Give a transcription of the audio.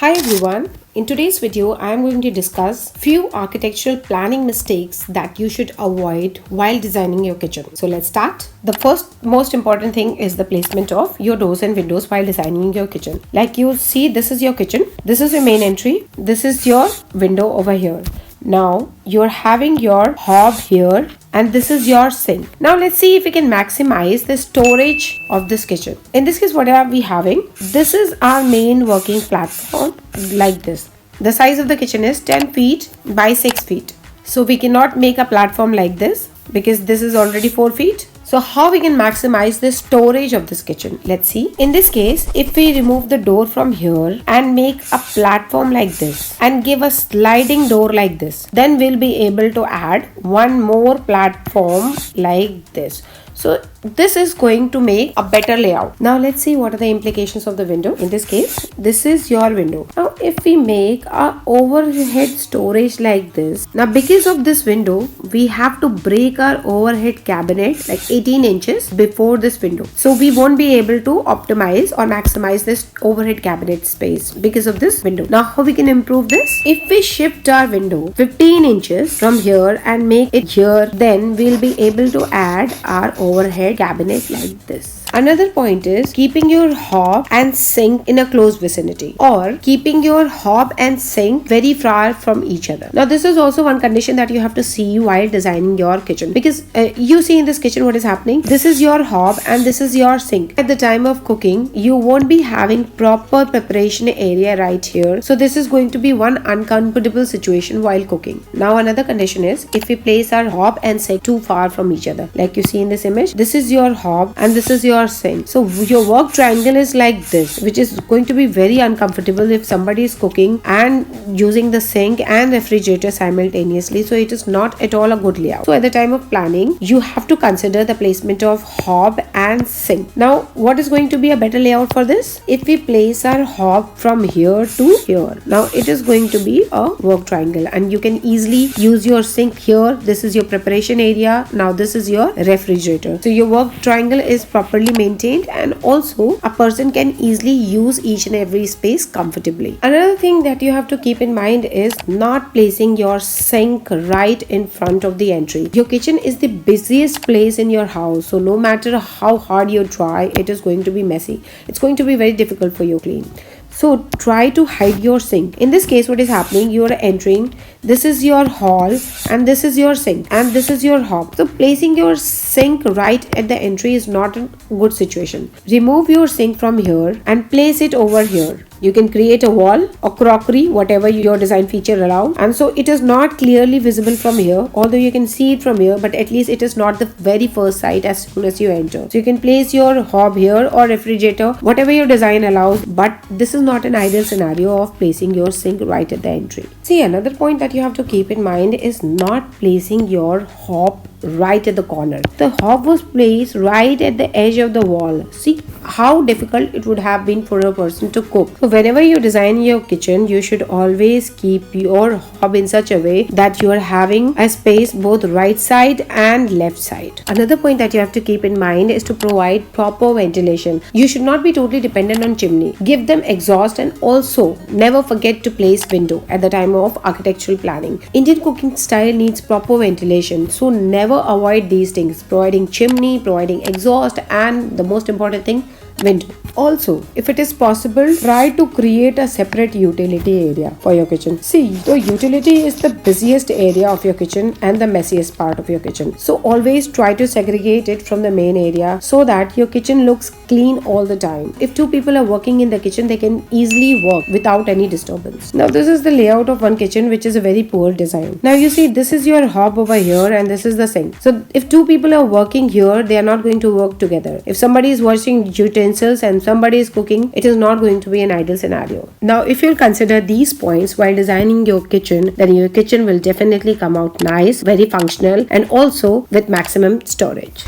Hi everyone. In today's video, I am going to discuss few architectural planning mistakes that you should avoid while designing your kitchen. So let's start. The first most important thing is the placement of your doors and windows while designing your kitchen. Like you see, this is your kitchen. This is your main entry. This is your window over here. Now you're having your hob here and this is your sink. Now let's see if we can maximize the storage of this kitchen. In this case, what are we having? This is our main working platform like this. The size of the kitchen is 10 feet by 6 feet. So we cannot make a platform like this because this is already 4 feet. So how we can maximize the storage of this kitchen? Let's see. In this case, if we remove the door from here and make a platform like this and give a sliding door like this, then we'll be able to add one more platform like this. So this is going to make a better layout. Now let's see what are the implications of the window. In this case, this is your window. Now if we make a overhead storage like this, now because of this window, we have to break our overhead cabinet like 18 inches before this window. So we won't be able to optimize or maximize this overhead cabinet space because of this window. Now how we can improve this? If we shift our window 15 inches from here and make it here, then we'll be able to add our overhead cabinet like this. Another point is keeping your hob and sink in a close vicinity or keeping your hob and sink very far from each other. Now this is also one condition that you have to see while designing your kitchen, because you see in this kitchen what is happening. This is your hob and this is your sink. At the time of cooking, you won't be having proper preparation area right here. So this is going to be one uncomfortable situation while cooking. Now another condition is if we place our hob and sink too far from each other. Like you see in this image, this is your hob and this is your sink. So your work triangle is like this, which is going to be very uncomfortable if somebody is cooking and using the sink and refrigerator simultaneously. So it is not at all a good layout. So at the time of planning, you have to consider the placement of hob and sink. Now what is going to be a better layout for this? If we place our hob from here to here, now it is going to be a work triangle and you can easily use your sink here. This is your preparation area. Now this is your refrigerator. So your work triangle is properly maintained and also a person can easily use each and every space comfortably. Another thing that you have to keep in mind is not placing your sink right in front of the entry. Your kitchen is the busiest place in your house, so no matter how hard you try, it is going to be messy. It's going to be very difficult for you to clean. So try to hide your sink. In this case, what is happening? You are entering. This is your hall and this is your sink and this is your hob. So placing your sink right at the entry is not a good situation. Remove your sink from here and place it over here. You can create a wall or crockery, whatever your design feature allows. And so it is not clearly visible from here, although you can see it from here, but at least it is not the very first sight as soon as you enter. So you can place your hob here or refrigerator, whatever your design allows, but this is not an ideal scenario of placing your sink right at the entry. See, another point that you have to keep in mind is not placing your hob right at the corner. The hob was placed right at the edge of the wall. See how difficult it would have been for a person to cook. So whenever you design your kitchen, you should always keep your hob in such a way that you are having a space both right side and left side. Another point that you have to keep in mind is to provide proper ventilation. You should not be totally dependent on chimney. Give them exhaust and also never forget to place window at the time of architectural planning. Indian cooking style needs proper ventilation, so never avoid these things, providing chimney, providing exhaust, and the most important thing, window. Also, if it is possible, try to create a separate utility area for your kitchen. See, the utility is the busiest area of your kitchen and the messiest part of your kitchen. So always try to segregate it from the main area so that your kitchen looks clean all the time. If two people are working in the kitchen, they can easily work without any disturbance. Now this is the layout of one kitchen, which is a very poor design. Now you see, this is your hob over here and this is the sink. So if two people are working here, they are not going to work together. If somebody is washing utensils and somebody is cooking, it is not going to be an ideal scenario. Now if you'll consider these points while designing your kitchen, then your kitchen will definitely come out nice, very functional, and also with maximum storage.